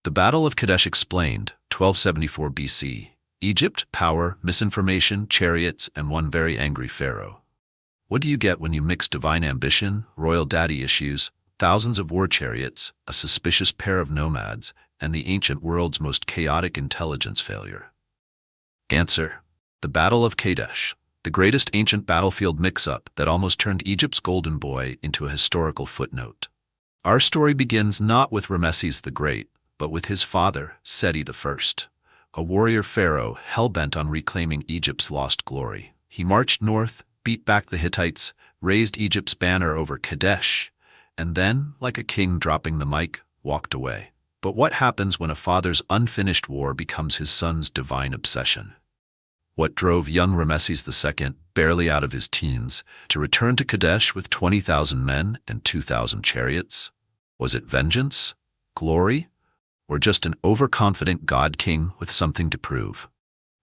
The Battle of Kadesh explained, 1274 BC. Egypt, power, misinformation, chariots, and one very angry pharaoh. What do you get when you mix divine ambition, royal daddy issues, thousands of war chariots, a suspicious pair of nomads, and the ancient world's most chaotic intelligence failure? Answer: the Battle of Kadesh, the greatest ancient battlefield mix-up that almost turned Egypt's golden boy into a historical footnote. Our story begins not with Ramesses the Great, but with his father, Seti I, a warrior pharaoh hell-bent on reclaiming Egypt's lost glory. He marched north, beat back the Hittites, raised Egypt's banner over Kadesh, and then, like a king dropping the mic, walked away. But what happens when a father's unfinished war becomes his son's divine obsession? What drove young Ramesses II, barely out of his teens, to return to Kadesh with 20,000 men and 2,000 chariots? Was it vengeance? Glory? Or just an overconfident god-king with something to prove?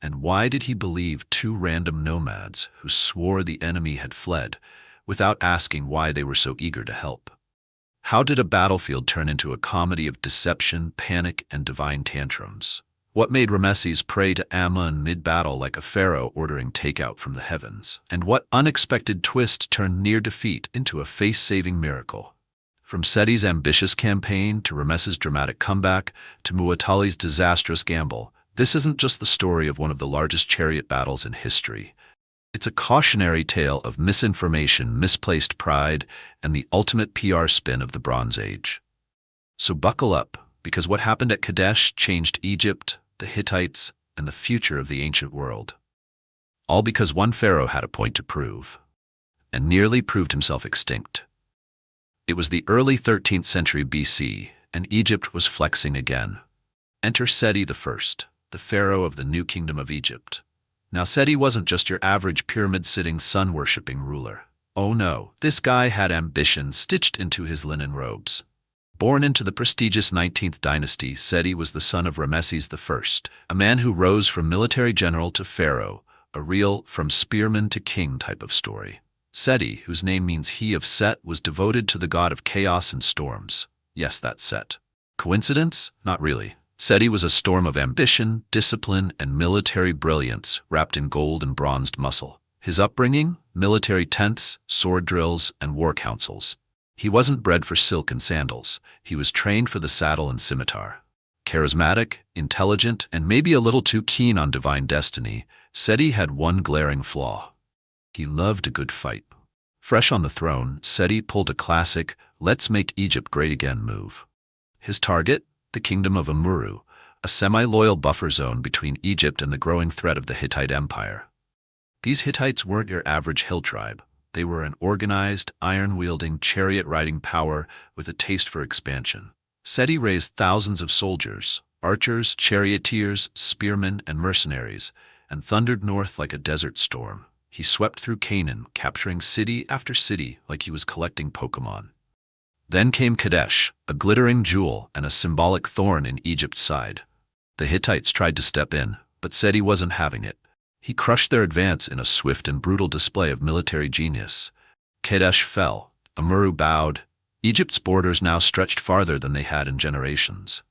And why did he believe two random nomads who swore the enemy had fled, without asking why they were so eager to help? How did a battlefield turn into a comedy of deception, panic, and divine tantrums? What made Ramesses pray to Ammon mid-battle like a pharaoh ordering takeout from the heavens? And what unexpected twist turned near defeat into a face-saving miracle? From Seti's ambitious campaign to Ramesses' dramatic comeback to Muwatalli's disastrous gamble, this isn't just the story of one of the largest chariot battles in history. It's a cautionary tale of misinformation, misplaced pride, and the ultimate PR spin of the Bronze Age. So buckle up, because what happened at Kadesh changed Egypt, the Hittites, and the future of the ancient world. All because one pharaoh had a point to prove, and nearly proved himself extinct. It was the early 13th century BC, and Egypt was flexing again. Enter Seti I, the pharaoh of the new kingdom of Egypt. Now Seti wasn't just your average pyramid-sitting sun-worshipping ruler. Oh no, this guy had ambition stitched into his linen robes. Born into the prestigious 19th dynasty, Seti was the son of Ramesses I, a man who rose from military general to pharaoh, a real from spearman to king type of story. Seti, whose name means he of Set, was devoted to the god of chaos and storms. Yes, that's Set. Coincidence? Not really. Seti was a storm of ambition, discipline, and military brilliance wrapped in gold and bronzed muscle. His upbringing? Military tents, sword drills, and war councils. He wasn't bred for silk and sandals. He was trained for the saddle and scimitar. Charismatic, intelligent, and maybe a little too keen on divine destiny, Seti had one glaring flaw. He loved a good fight. Fresh on the throne, Seti pulled a classic, let's make Egypt great again move. His target? The kingdom of Amurru, a semi-loyal buffer zone between Egypt and the growing threat of the Hittite Empire. These Hittites weren't your average hill tribe. They were an organized, iron-wielding, chariot-riding power with a taste for expansion. Seti raised thousands of soldiers, archers, charioteers, spearmen, and mercenaries, and thundered north like a desert storm. He swept through Canaan, capturing city after city like he was collecting Pokemon. Then came Kadesh, a glittering jewel and a symbolic thorn in Egypt's side. The Hittites tried to step in, but Seti wasn't having it. He crushed their advance in a swift and brutal display of military genius. Kadesh fell, Amurru bowed. Egypt's borders now stretched farther than they had in generations.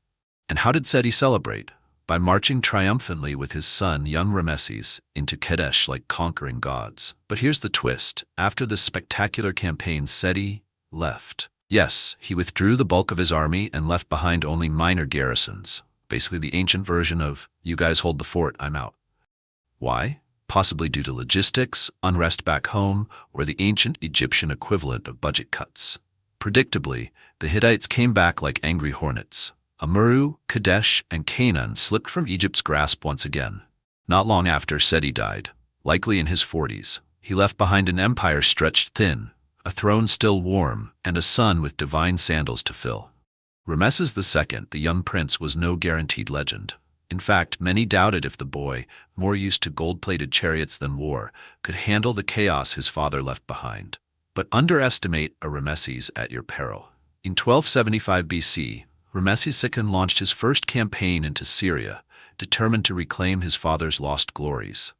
And how did Seti celebrate? By marching triumphantly with his son, young Ramesses, into Kadesh like conquering gods. But here's the twist. After this spectacular campaign, Seti left. Yes, he withdrew the bulk of his army and left behind only minor garrisons. Basically the ancient version of, you guys hold the fort, I'm out. Why? Possibly due to logistics, unrest back home, or the ancient Egyptian equivalent of budget cuts. Predictably, the Hittites came back like angry hornets. Amurru, Kadesh, and Canaan slipped from Egypt's grasp once again. Not long after Seti died, likely in his 40s, he left behind an empire stretched thin, a throne still warm, and a son with divine sandals to fill. Ramesses II, the young prince, was no guaranteed legend. In fact, many doubted if the boy, more used to gold-plated chariots than war, could handle the chaos his father left behind. But underestimate a Ramesses at your peril. In 1275 BC, Ramesses II launched his first campaign into Syria, determined to reclaim his father's lost glories.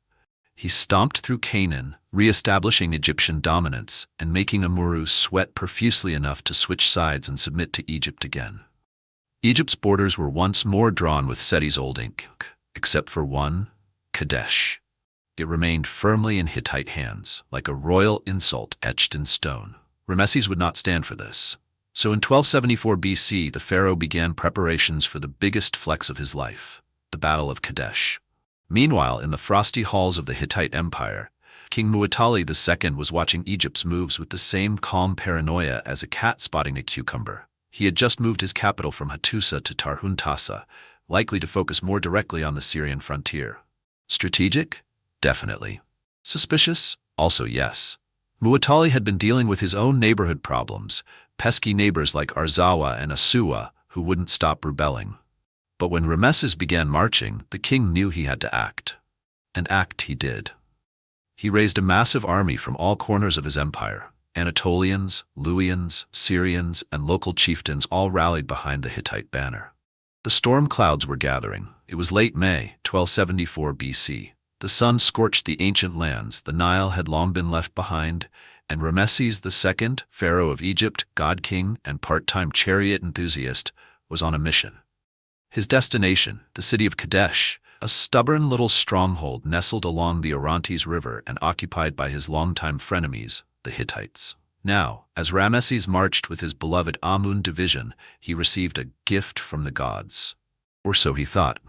He stomped through Canaan, re-establishing Egyptian dominance and making Amurru sweat profusely enough to switch sides and submit to Egypt again. Egypt's borders were once more drawn with Seti's old ink, except for one, Kadesh. It remained firmly in Hittite hands, like a royal insult etched in stone. Ramesses would not stand for this. So in 1274 BC, the pharaoh began preparations for the biggest flex of his life, the Battle of Kadesh. Meanwhile, in the frosty halls of the Hittite Empire, King Muwatalli II was watching Egypt's moves with the same calm paranoia as a cat spotting a cucumber. He had just moved his capital from Hattusa to Tarhuntassa, likely to focus more directly on the Syrian frontier. Strategic? Definitely. Suspicious? Also yes. Muwatalli had been dealing with his own neighborhood problems, pesky neighbors like Arzawa and Asuwa who wouldn't stop rebelling. But when Ramesses began marching, the king knew he had to act. And act he did. He raised a massive army from all corners of his empire. Anatolians, Luwians, Syrians, and local chieftains all rallied behind the Hittite banner. The storm clouds were gathering. It was late May, 1274 BC. The sun scorched the ancient lands, the Nile had long been left behind, and Ramesses II, pharaoh of Egypt, god-king, and part-time chariot enthusiast, was on a mission. His destination, the city of Kadesh, a stubborn little stronghold nestled along the Orontes River and occupied by his longtime frenemies, the Hittites. Now, as Ramesses marched with his beloved Amun division, he received a gift from the gods. Or so he thought.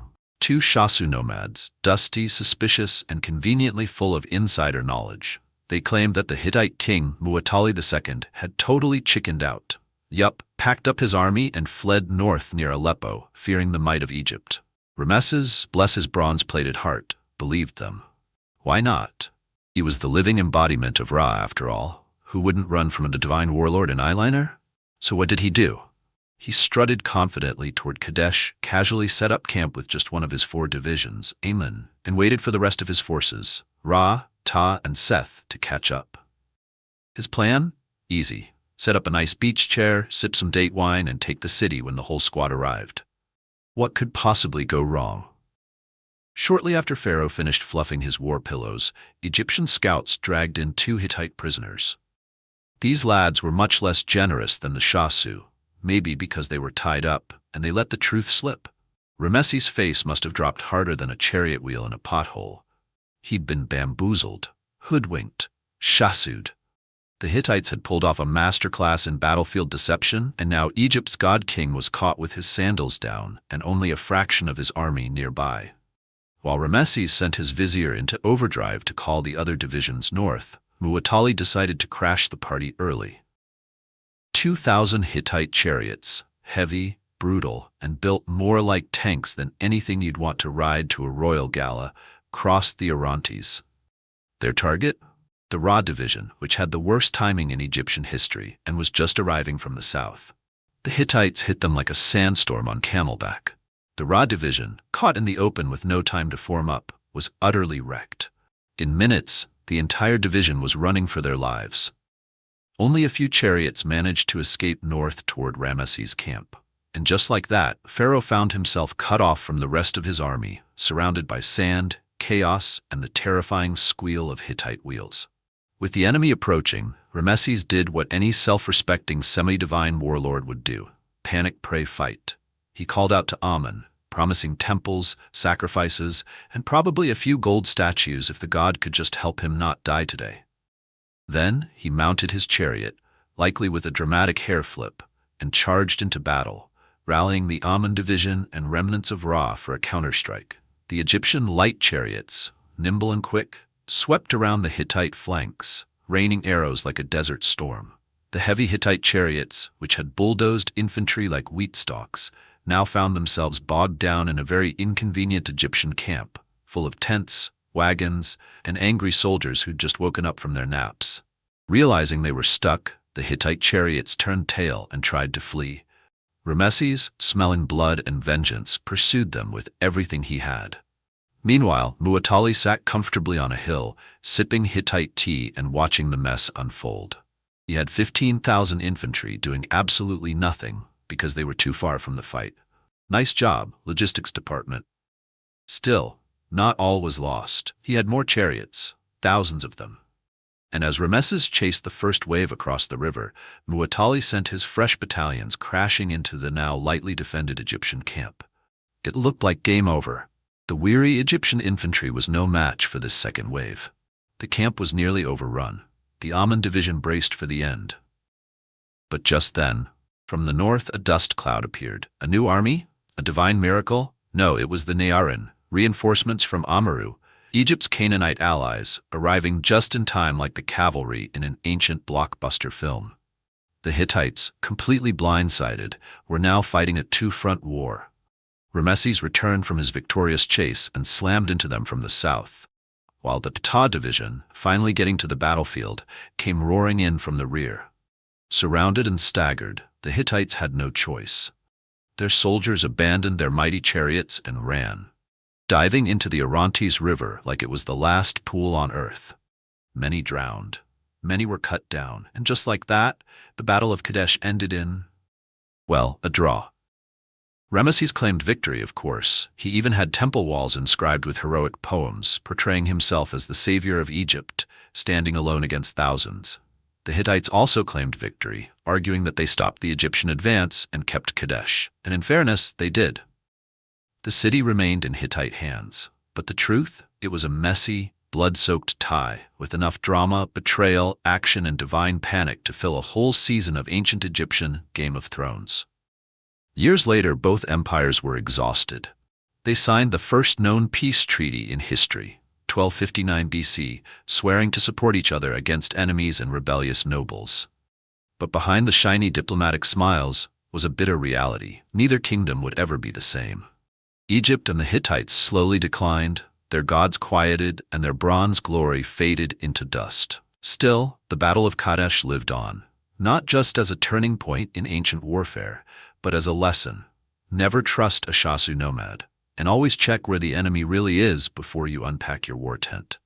2 Shasu nomads, dusty, suspicious, and conveniently full of insider knowledge. They claimed that the Hittite king, Muwatalli II, had totally chickened out. Yup, packed up his army and fled north near Aleppo, fearing the might of Egypt. Ramesses, bless his bronze-plated heart, believed them. Why not? He was the living embodiment of Ra, after all. Who wouldn't run from a divine warlord in eyeliner? So what did he do? He strutted confidently toward Kadesh, casually set up camp with just one of his 4 divisions, Amun, and waited for the rest of his forces, Ra, Ta, and Seth, to catch up. His plan? Easy. Set up a nice beach chair, sip some date wine, and take the city when the whole squad arrived. What could possibly go wrong? Shortly after Pharaoh finished fluffing his war pillows, Egyptian scouts dragged in 2 Hittite prisoners. These lads were much less generous than the Shasu, maybe because they were tied up, and they let the truth slip. Ramesses' face must have dropped harder than a chariot wheel in a pothole. He'd been bamboozled, hoodwinked, shasued. The Hittites had pulled off a masterclass in battlefield deception, and now Egypt's god-king was caught with his sandals down and only a fraction of his army nearby. While Ramesses sent his vizier into overdrive to call the other divisions north, Muwatalli decided to crash the party early. 2,000 Hittite chariots, heavy, brutal, and built more like tanks than anything you'd want to ride to a royal gala, crossed the Orontes. Their target? The Ra division, which had the worst timing in Egyptian history and was just arriving from the south. The Hittites hit them like a sandstorm on camelback. The Ra division, caught in the open with no time to form up, was utterly wrecked. In minutes, the entire division was running for their lives. Only a few chariots managed to escape north toward Ramesses' camp. And just like that, Pharaoh found himself cut off from the rest of his army, surrounded by sand, chaos, and the terrifying squeal of Hittite wheels. With the enemy approaching, Ramesses did what any self-respecting semi-divine warlord would do: panic, pray, fight. He called out to Amun, promising temples, sacrifices, and probably a few gold statues if the god could just help him not die today. Then he mounted his chariot, likely with a dramatic hair flip, and charged into battle, rallying the Amun division and remnants of Ra for a counterstrike. The Egyptian light chariots, nimble and quick, swept around the Hittite flanks, raining arrows like a desert storm. The heavy Hittite chariots, which had bulldozed infantry like wheat stalks, now found themselves bogged down in a very inconvenient Egyptian camp, full of tents, wagons, and angry soldiers who'd just woken up from their naps. Realizing they were stuck, the Hittite chariots turned tail and tried to flee. Ramesses, smelling blood and vengeance, pursued them with everything he had. Meanwhile, Muwatalli sat comfortably on a hill, sipping Hittite tea and watching the mess unfold. He had 15,000 infantry doing absolutely nothing because they were too far from the fight. Nice job, logistics department. Still, not all was lost. He had more chariots, thousands of them. And as Ramesses chased the first wave across the river, Muwatalli sent his fresh battalions crashing into the now lightly defended Egyptian camp. It looked like game over. The weary Egyptian infantry was no match for this second wave. The camp was nearly overrun. The Amun division braced for the end. But just then, from the north a dust cloud appeared. A new army? A divine miracle? No, it was the Nearin, reinforcements from Amaru, Egypt's Canaanite allies, arriving just in time like the cavalry in an ancient blockbuster film. The Hittites, completely blindsided, were now fighting a two-front war. Ramesses returned from his victorious chase and slammed into them from the south, while the Ptah division, finally getting to the battlefield, came roaring in from the rear. Surrounded and staggered, the Hittites had no choice. Their soldiers abandoned their mighty chariots and ran, diving into the Orontes River like it was the last pool on earth. Many drowned, many were cut down, and just like that, the Battle of Kadesh ended in, well, a draw. Ramesses claimed victory, of course. He even had temple walls inscribed with heroic poems, portraying himself as the savior of Egypt, standing alone against thousands. The Hittites also claimed victory, arguing that they stopped the Egyptian advance and kept Kadesh. And in fairness, they did. The city remained in Hittite hands. But the truth? It was a messy, blood-soaked tie, with enough drama, betrayal, action, and divine panic to fill a whole season of ancient Egyptian Game of Thrones. Years later, both empires were exhausted. They signed the first known peace treaty in history, 1259 BC, swearing to support each other against enemies and rebellious nobles. But behind the shiny diplomatic smiles was a bitter reality. Neither kingdom would ever be the same. Egypt and the Hittites slowly declined, their gods quieted, and their bronze glory faded into dust. Still, the Battle of Kadesh lived on, not just as a turning point in ancient warfare, but as a lesson. Never trust a Shasu nomad, and always check where the enemy really is before you unpack your war tent.